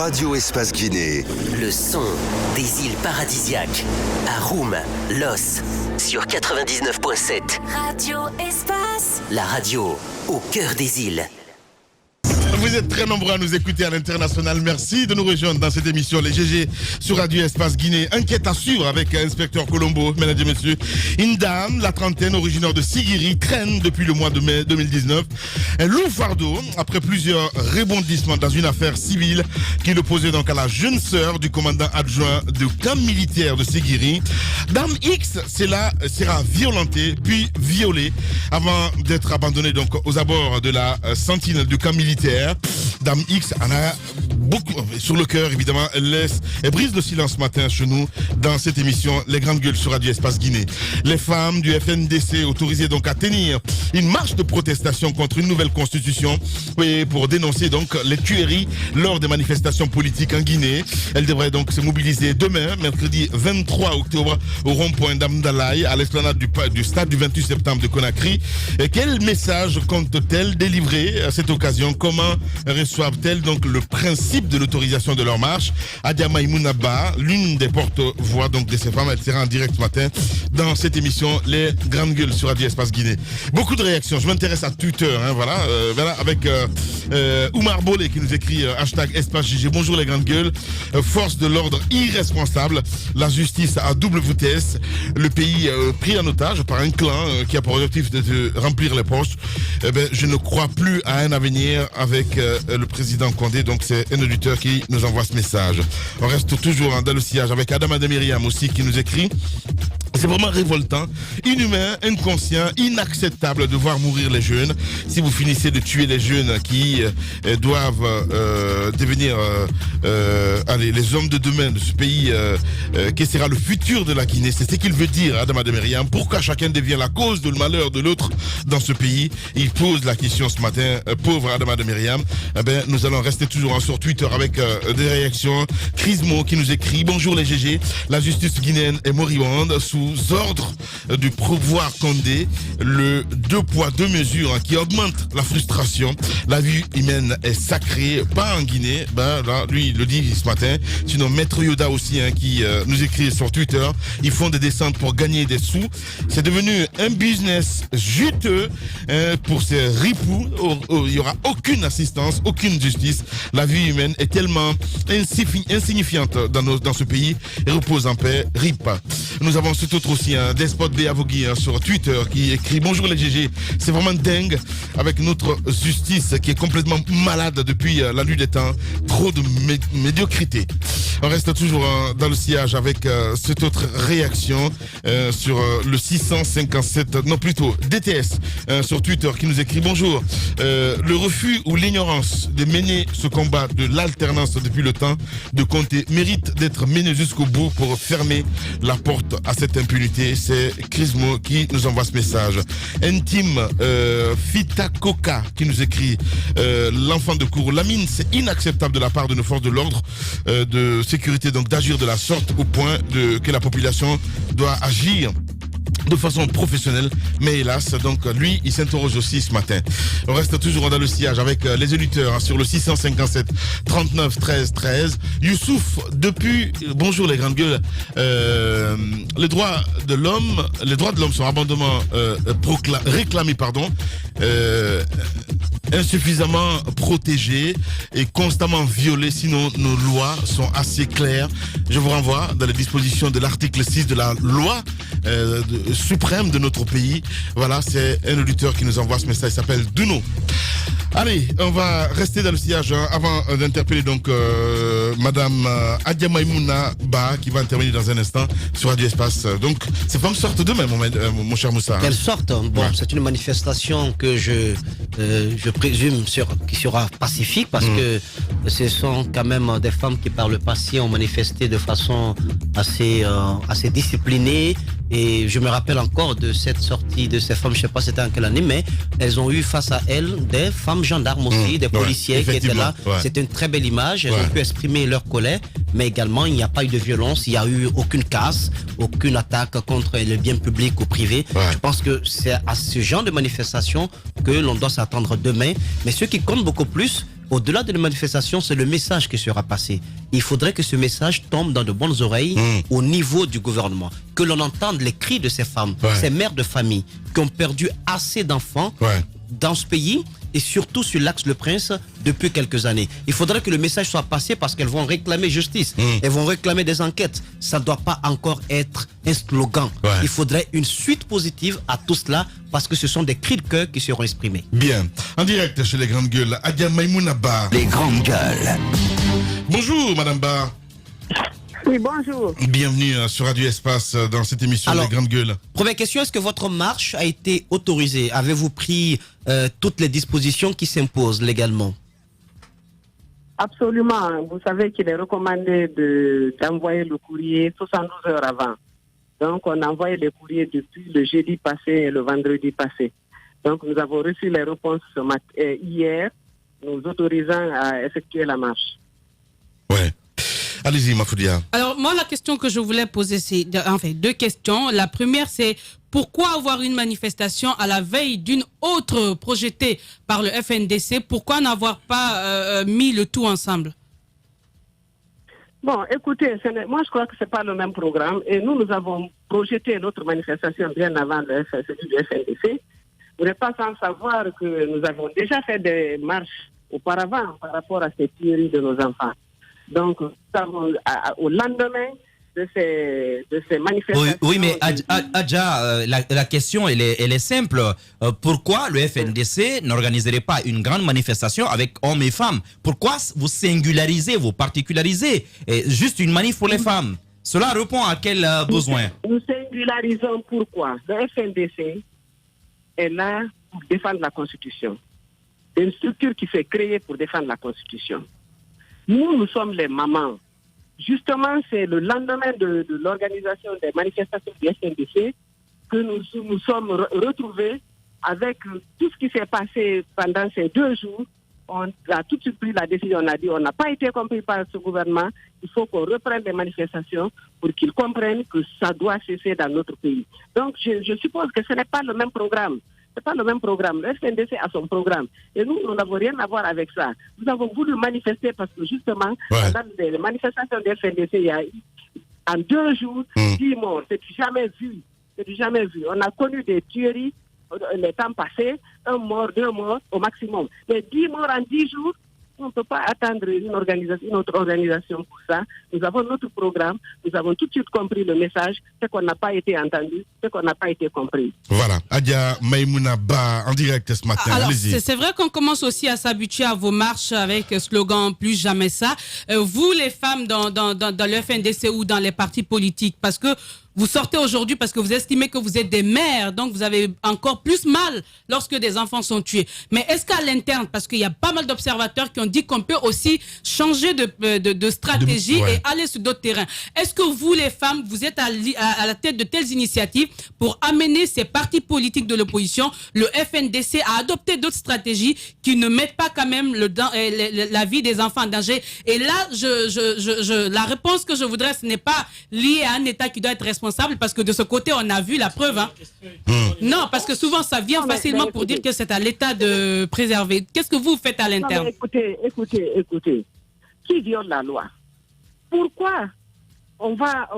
Radio Espace Guinée. Le son des îles paradisiaques. Aroum, Los, sur 99.7. Radio Espace. La radio au cœur des îles. Vous êtes très nombreux à nous écouter à l'international. Merci de nous rejoindre dans cette émission, les GG sur Radio Espace Guinée. Enquête à suivre avec Inspecteur Colombo, mesdames et messieurs. Une dame, la trentaine, originaire de Sigiri, traîne depuis le mois de mai 2019 un lourd fardeau après plusieurs rebondissements dans une affaire civile qui l'opposait donc à la jeune sœur du commandant adjoint du camp militaire de Sigiri. Dame X, sera violentée puis violée avant d'être abandonnée donc aux abords de la sentinelle du camp militaire. Dame X en a beaucoup sur le cœur, évidemment. Elle brise le silence ce matin chez nous dans cette émission Les Grandes Gueules sur Radio Espace Guinée. Les femmes du FNDC autorisées donc à tenir une marche de protestation contre une nouvelle constitution pour dénoncer donc les tueries lors des manifestations politiques en Guinée. Elles devraient donc se mobiliser demain, mercredi 23 octobre, au rond-point d'Amdalaï, à l'esplanade du stade du 28 septembre de Conakry. Et quel message compte-t-elle délivrer à cette occasion? Comment reçoivent-elles donc le principe de l'autorisation de leur marche? Adia Maïmouna Ba, l'une des porte-voix donc de ces femmes, elle sera en direct ce matin dans cette émission Les Grandes Gueules sur Radio Espace Guinée. Beaucoup de réactions. Je m'intéresse à Twitter, voilà, avec Oumar Bolé qui nous écrit hashtag Espace GG. Bonjour les Grandes Gueules. Force de l'ordre irresponsable. La justice à double vitesse. Le pays pris en otage par un clan qui a pour objectif de remplir les poches. Je ne crois plus à un avenir avec le président Condé. Donc c'est un auditeur qui nous envoie ce message. On reste toujours dans le sillage avec Adama de Myriam aussi qui nous écrit. C'est vraiment révoltant, inhumain, inconscient, inacceptable de voir mourir les jeunes. Si vous finissez de tuer les jeunes qui doivent devenir les hommes de demain de ce pays, qui sera le futur de la Guinée, c'est ce qu'il veut dire, Adama de Myriam. Pourquoi chacun devient la cause de le malheur de l'autre dans ce pays? Il pose la question ce matin, pauvre Adama de Myriam. Nous allons rester toujours sur Twitter avec des réactions. Crismo qui nous écrit: bonjour les GG, la justice guinéenne est moribonde sous ordre du pouvoir Condé, le 2 poids 2 mesures qui augmente la frustration. La vie humaine est sacrée, pas en Guinée. Là, lui, il le dit ce matin. Sinon, Maître Yoda aussi, qui nous écrit sur Twitter. Ils font des descentes pour gagner des sous. C'est devenu un business juteux pour ces ripoux. Il n'y aura aucune assistance, aucune justice. La vie humaine est tellement insignifiante dans ce pays et repose en paix. RIP. Nous avons cet autre aussi, Despot B. Avogui sur Twitter qui écrit: bonjour les GG, c'est vraiment dingue avec notre justice qui est complètement malade depuis la nuit des temps. Trop de médiocrité. On reste toujours dans le sillage avec cette autre réaction sur le 657, non plutôt DTS sur Twitter qui nous écrit: bonjour, le refus ou l'ignorance de mener ce combat de l'alternance depuis le temps de Conté mérite d'être mené jusqu'au bout pour fermer la porte à cette impunité. C'est Crismo qui nous envoie ce message. Intime Fitakoka qui nous écrit: l'enfant de cour Lamine, c'est inacceptable de la part de nos forces de l'ordre de sécurité donc d'agir de la sorte au point que la population doit agir de façon professionnelle, mais hélas, donc lui, il s'interroge aussi ce matin. On reste toujours dans le sillage avec les éditeurs sur le 657 39 13 13. Youssouf, depuis, bonjour les Grandes Gueules, les droits de l'homme sont abondamment réclamés, insuffisamment protégés et constamment violés, sinon nos lois sont assez claires. Je vous renvoie dans les dispositions de l'article 6 de la loi suprême de notre pays. Voilà, c'est un auditeur qui nous envoie ce message, il s'appelle Duno. Allez, on va rester dans le sillage avant d'interpeller donc Madame Adia Maïmouna Ba qui va intervenir dans un instant sur Radio Espace. Donc, ces femmes sortent demain, mon cher Moussa. Elles sortent. Bon, ouais. C'est une manifestation que je présume qui sera pacifique parce que ce sont quand même des femmes qui par le passé ont manifesté de façon assez disciplinée. Et je me rappelle encore de cette sortie de ces femmes, je ne sais pas c'était en quelle année, mais elles ont eu face à elles des femmes gendarmes aussi, des policiers qui étaient là. Ouais. C'était une très belle image, elles ont pu exprimer leur colère, mais également il n'y a pas eu de violence, il n'y a eu aucune casse, aucune attaque contre le bien public ou privé. Ouais. Je pense que c'est à ce genre de manifestation que l'on doit s'attendre demain. Mais ce qui compte beaucoup plus, Au-delà de la manifestation, c'est le message qui sera passé. Il faudrait que ce message tombe dans de bonnes oreilles au niveau du gouvernement. Que l'on entende les cris de ces femmes, ces mères de famille qui ont perdu assez d'enfants dans ce pays et surtout sur l'axe Le Prince depuis quelques années. Il faudrait que le message soit passé parce qu'elles vont réclamer justice. Elles vont réclamer des enquêtes. Ça ne doit pas encore être un slogan. Il faudrait une suite positive à tout cela parce que ce sont des cris de cœur qui seront exprimés. Bien. En direct chez les Grandes Gueules, Adia Maïmouna Ba. Les Grandes Gueules. Bonjour Madame Ba. Oui, bonjour. Bienvenue sur Radio Espace dans cette émission Alors, Les Grandes Gueules. Première question, est-ce que votre marche a été autorisée? Avez-vous pris toutes les dispositions qui s'imposent légalement? Absolument. Vous savez qu'il est recommandé d'envoyer le courrier 72 heures avant. Donc, on a envoyé les courriers depuis le jeudi passé et le vendredi passé. Donc, nous avons reçu les réponses hier, nous autorisant à effectuer la marche. Ouais. Allez-y, Mafoudia. Alors, moi, la question que je voulais poser, c'est deux questions. La première, c'est pourquoi avoir une manifestation à la veille d'une autre projetée par le FNDC? Pourquoi n'avoir pas mis le tout ensemble? Bon, écoutez, moi, je crois que ce n'est pas le même programme. Et nous avons projeté notre manifestation bien avant celui du FNDC. Vous n'êtes pas sans savoir que nous avons déjà fait des marches auparavant par rapport à ces tueries de nos enfants. Donc, au lendemain de ces manifestations... Oui, mais Adja, la question, elle est simple. Pourquoi le FNDC n'organiserait pas une grande manifestation avec hommes et femmes? Pourquoi vous singularisez, vous particularisez juste une manif pour les femmes? Cela répond à quel besoin? Nous singularisons pourquoi? Le FNDC est là pour défendre la Constitution. C'est une structure qui s'est créée pour défendre la Constitution. Nous sommes les mamans. Justement, c'est le lendemain de l'organisation des manifestations du FNDC que nous sommes retrouvés avec tout ce qui s'est passé pendant ces 2 jours. On a tout de suite pris la décision, on a dit on n'a pas été compris par ce gouvernement, il faut qu'on reprenne les manifestations pour qu'ils comprennent que ça doit cesser dans notre pays. Donc je suppose que ce n'est pas le même programme. C'est pas le même programme. Le FNDC a son programme. Et nous n'avons rien à voir avec ça. Nous avons voulu manifester parce que justement, dans les manifestations du FNDC, il y a eu en 2 jours 10 morts. C'est jamais vu. C'est jamais vu. On a connu des tueries les temps passés, 1 mort, 2 morts au maximum. Mais 10 morts en 10 jours, on ne peut pas attendre une autre organisation pour ça. Nous avons notre programme, nous avons tout de suite compris le message, ce qu'on n'a pas été entendu, ce qu'on n'a pas été compris. Voilà, Adia Maïmouna Ba en direct ce matin. Alors, c'est vrai qu'on commence aussi à s'habituer à vos marches avec slogan plus jamais ça. Vous, les femmes dans le FNDC ou dans les partis politiques, parce que vous sortez aujourd'hui parce que vous estimez que vous êtes des mères, donc vous avez encore plus mal lorsque des enfants sont tués. Mais est-ce qu'à l'interne, parce qu'il y a pas mal d'observateurs qui ont dit qu'on peut aussi changer de stratégie et aller sur d'autres terrains. Est-ce que vous, les femmes, vous êtes à la tête de telles initiatives pour amener ces partis politiques de l'opposition, le FNDC, à adopter d'autres stratégies qui ne mettent pas quand même la vie des enfants en danger? Et là, la réponse que je voudrais, ce n'est pas lié à un État qui doit être responsable, parce que de ce côté, on a vu la preuve. Hein. Non, parce que souvent, ça vient facilement pour dire que c'est à l'État de préserver. Qu'est-ce que vous faites à l'interne? Écoutez. Qui viole la loi? Pourquoi on va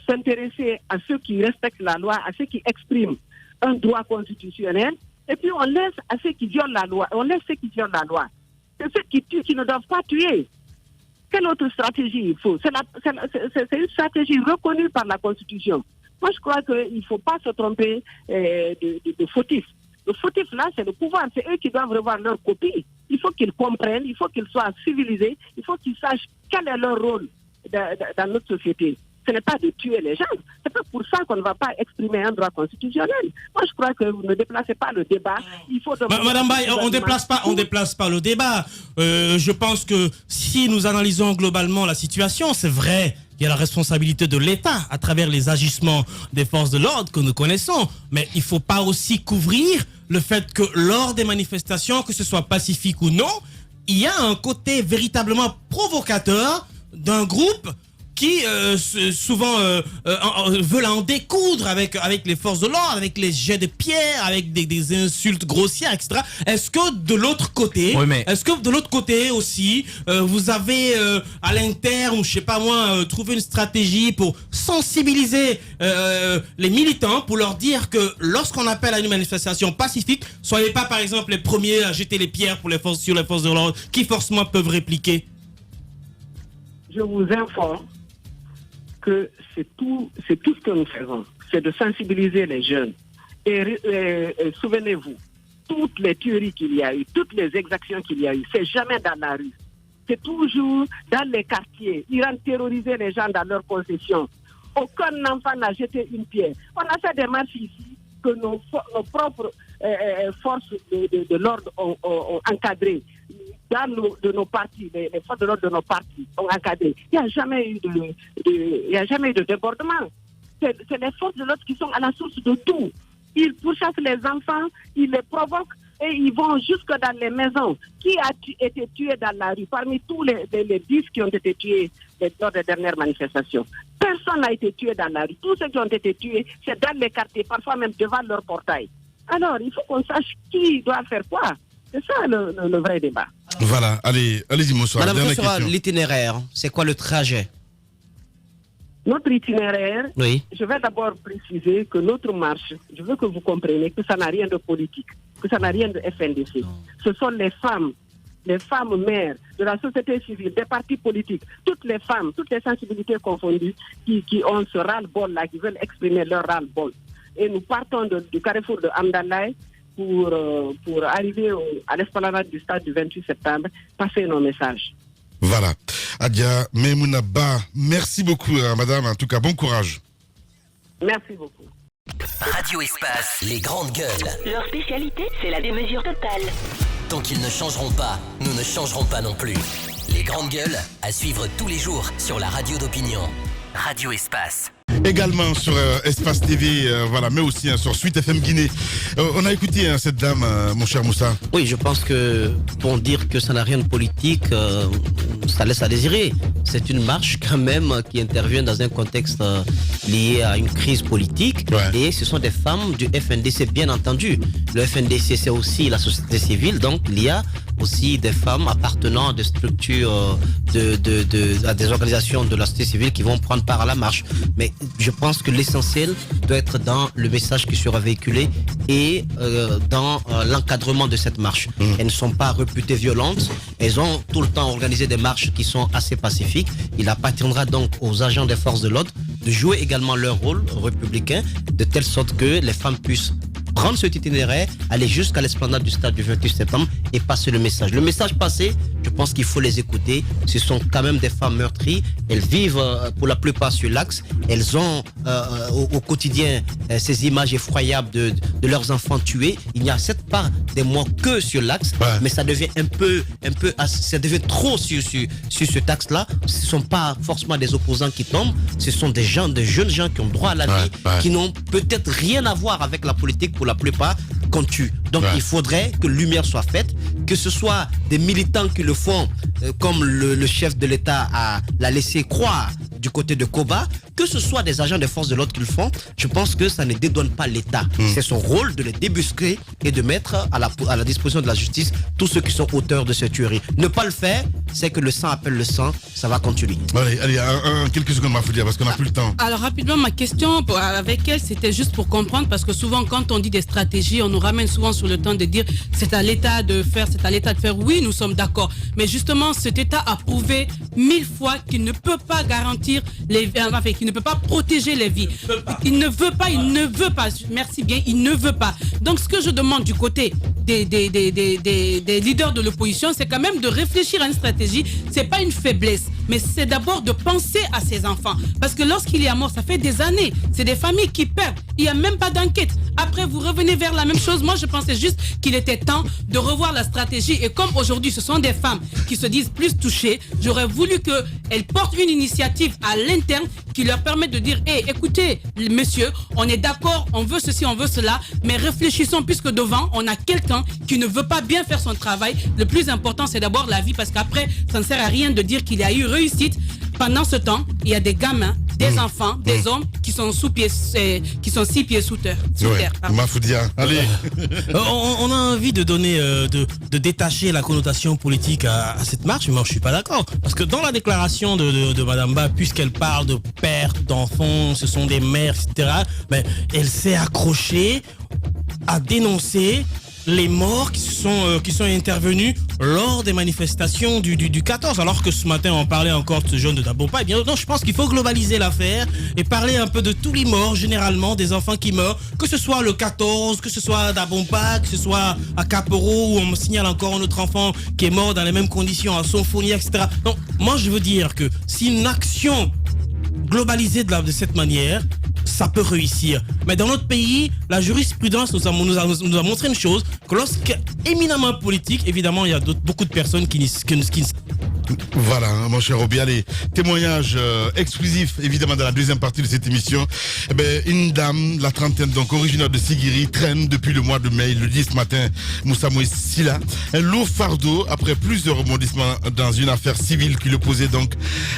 s'intéresser à ceux qui respectent la loi, à ceux qui expriment un droit constitutionnel, et puis on laisse à ceux qui violent la loi, C'est ceux qui tuent qui ne doivent pas tuer. Quelle autre stratégie il faut? C'est une stratégie reconnue par la Constitution. Moi, je crois qu'il ne faut pas se tromper de fautifs. Le fautif, là, c'est le pouvoir. C'est eux qui doivent revoir leur copie. Il faut qu'ils comprennent, il faut qu'ils soient civilisés, il faut qu'ils sachent quel est leur rôle dans notre société. Ce n'est pas de tuer les gens. C'est pas pour ça qu'on ne va pas exprimer un droit constitutionnel. Moi, je crois que vous ne déplacez pas le débat. Il faut Madame Baye, on déplace pas le débat. Je pense que si nous analysons globalement la situation, c'est vrai qu'il y a la responsabilité de l'État à travers les agissements des forces de l'ordre que nous connaissons. Mais il ne faut pas aussi couvrir le fait que lors des manifestations, que ce soit pacifique ou non, il y a un côté véritablement provocateur d'un groupe qui souvent veulent en découdre avec les forces de l'ordre, avec les jets de pierre, avec des insultes grossières, etc. Est-ce que de l'autre côté, aussi, vous avez à l'interne, ou je sais pas moi, trouvé une stratégie pour sensibiliser les militants, pour leur dire que lorsqu'on appelle à une manifestation pacifique, soyez pas par exemple les premiers à jeter les pierres sur les forces de l'ordre qui forcément peuvent répliquer? Je vous informe que c'est tout ce que nous faisons, c'est de sensibiliser les jeunes. Et souvenez-vous, toutes les tueries qu'il y a eu, toutes les exactions qu'il y a eu, c'est jamais dans la rue. C'est toujours dans les quartiers. Ils ont terrorisé les gens dans leurs possessions. Aucun enfant n'a jeté une pierre. On a fait des marches ici que nos propres forces de l'ordre ont encadrées. De nos partis, les forces de l'ordre de nos partis ont encadré. Il n'y a jamais eu de débordement. C'est les forces de l'ordre qui sont à la source de tout. Ils pourchassent les enfants, ils les provoquent et ils vont jusque dans les maisons. Qui a été tué dans la rue? Parmi tous les 10 qui ont été tués lors des dernières manifestations, personne n'a été tué dans la rue. Tous ceux qui ont été tués, c'est dans les quartiers, parfois même devant leur portail. Alors, il faut qu'on sache qui doit faire quoi. C'est ça le vrai débat. Voilà, allez-y, bonsoir. Madame, quel sera l'itinéraire? C'est quoi le trajet? Notre itinéraire, oui. Je vais d'abord préciser que notre marche, je veux que vous compreniez que ça n'a rien de politique, que ça n'a rien de FNDC. Ce sont les femmes mères de la société civile, des partis politiques, toutes les femmes, toutes les sensibilités confondues qui ont ce ras-le-bol là, qui veulent exprimer leur ras-le-bol. Et nous partons du carrefour de Amdalaï pour arriver à l'esplanade du stade du 28 septembre, passer nos messages. Voilà. Adia Memouna Ba, merci beaucoup, madame. En tout cas, bon courage. Merci beaucoup. Radio Espace, les grandes gueules. Leur spécialité, c'est la démesure totale. Tant qu'ils ne changeront pas, nous ne changerons pas non plus. Les grandes gueules, à suivre tous les jours sur la radio d'opinion. Radio Espace. Également sur Espace TV, voilà, mais aussi sur Suite FM Guinée. On a écouté cette dame, mon cher Moussa. Oui, je pense que pour dire que ça n'a rien de politique, ça laisse à désirer. C'est une marche quand même qui intervient dans un contexte lié à une crise politique. Ouais. Et ce sont des femmes du FNDC, bien entendu. Le FNDC, c'est aussi la société civile, donc il y a aussi des femmes appartenant à des structures, à des organisations de la société civile qui vont prendre part à la marche. Mais je pense que l'essentiel doit être dans le message qui sera véhiculé et dans l'encadrement de cette marche. Elles ne sont pas réputées violentes, elles ont tout le temps organisé des marches qui sont assez pacifiques. Il appartiendra donc aux agents des forces de l'ordre de jouer également leur rôle républicain, de telle sorte que les femmes puissent prendre cet itinéraire, aller jusqu'à l'esplanade du stade du 28 septembre et passer le message. Le message passé, je pense qu'il faut les écouter. Ce sont quand même des femmes meurtries. Elles vivent pour la plupart sur l'axe. Elles ont au quotidien ces images effroyables de leurs enfants tués. Il n'y a certes pas des morts que sur l'axe, mais ça devient ça devient trop sur cet axe-là. Ce ne sont pas forcément des opposants qui tombent. Ce sont des jeunes gens qui ont droit à la vie, qui n'ont peut-être rien à voir avec la politique pour la plupart, qu'on tue. Donc il faudrait que lumière soit faite, que ce soit des militants qui le font, comme le chef de l'État l'a laissé croire du côté de Koba, que ce soit des agents des forces de l'ordre qui le font. Je pense que ça ne dédouane pas l'État. C'est son rôle de les débusquer et de mettre à la disposition de la justice tous ceux qui sont auteurs de cette tuerie. Ne pas le faire, c'est que le sang appelle le sang, ça va continuer. Allez, quelques secondes, Mafoudia, parce qu'on n'a plus le temps. Alors rapidement, ma question avec elle, c'était juste pour comprendre, parce que souvent quand on dit des stratégies, on nous ramène souvent sur le temps de dire c'est à l'État de faire, c'est à l'État de faire. Oui, nous sommes d'accord. Mais justement, cet État a prouvé 1000 fois qu'il ne peut pas garantir qu'il ne peut pas protéger les vies. Il ne veut pas. Merci bien, il ne veut pas. Donc ce que je demande du côté des leaders de l'opposition, c'est quand même de réfléchir à une stratégie. C'est pas une faiblesse, mais c'est d'abord de penser à ces enfants. Parce que lorsqu'il y a mort, ça fait des années. C'est des familles qui perdent. Il n'y a même pas d'enquête. Après, vous revenez vers la même chose. Moi, je pensais juste qu'il était temps de revoir la stratégie. Et comme aujourd'hui, ce sont des femmes qui se disent plus touchées, j'aurais voulu qu'elles portent une initiative à l'interne qui leur permette de dire écoutez, messieurs, on est d'accord, on veut ceci, on veut cela, mais réfléchissons, puisque devant, on a quelqu'un qui ne veut pas bien faire son travail. Le plus important, c'est d'abord la vie, parce qu'après, ça ne sert à rien de dire qu'il y a eu réussite. pendant ce temps, il y a des gamins, des enfants, des hommes qui sont 6 pieds sous terre. Mafoudia, allez. On a envie de donner, de détacher la connotation politique à cette marche, mais moi je suis pas d'accord. Parce que dans la déclaration de Madame Ba, puisqu'elle parle de perte d'enfants, ce sont des mères, etc., mais elle s'est accrochée à dénoncer les morts qui sont intervenus lors des manifestations du 14, alors que ce matin on parlait encore de ce jeune de Dabompa. Eh bien non, je pense qu'il faut globaliser l'affaire et parler un peu de tous les morts, généralement des enfants qui meurent, que ce soit le 14, que ce soit à Dabompa, que ce soit à Caporo, où on me signale encore un autre enfant qui est mort dans les mêmes conditions à Sonfonia, etc. Donc moi je veux dire que si une action globalisée de cette manière, ça peut réussir. Mais dans notre pays, la jurisprudence nous a montré une chose, que lorsque éminemment politique, évidemment, il y a beaucoup de personnes qui Voilà, mon cher Obi, allez, témoignage exclusif, évidemment, dans la deuxième partie de cette émission. Eh ben, une dame, la trentaine, donc originaire de Sigiri, traîne depuis le mois de mai. Il le dit ce matin, Moussa Moïse Silla. Un lourd fardeau après plusieurs rebondissements dans une affaire civile qui l'opposait donc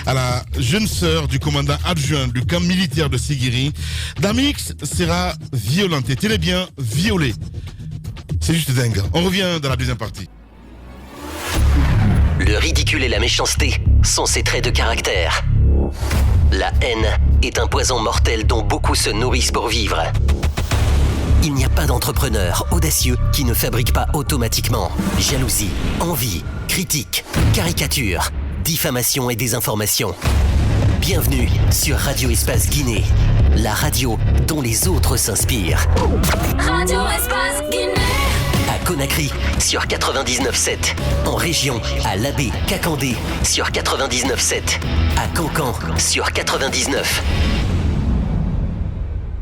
à la jeune sœur du commandant adjoint du camp militaire de Sigiri. Damix sera violenté, tenez bien, violé. C'est juste dingue. On revient dans la deuxième partie. Le ridicule et la méchanceté sont ses traits de caractère. La haine est un poison mortel dont beaucoup se nourrissent pour vivre. Il n'y a pas d'entrepreneur audacieux qui ne fabrique pas automatiquement jalousie, envie, critique, caricature, diffamation et désinformation. Bienvenue sur Radio Espace Guinée, la radio dont les autres s'inspirent. Radio Espace Guinée. À Conakry sur 99.7, en région à Labé, Kakandé sur 99.7, à Cancan sur 99.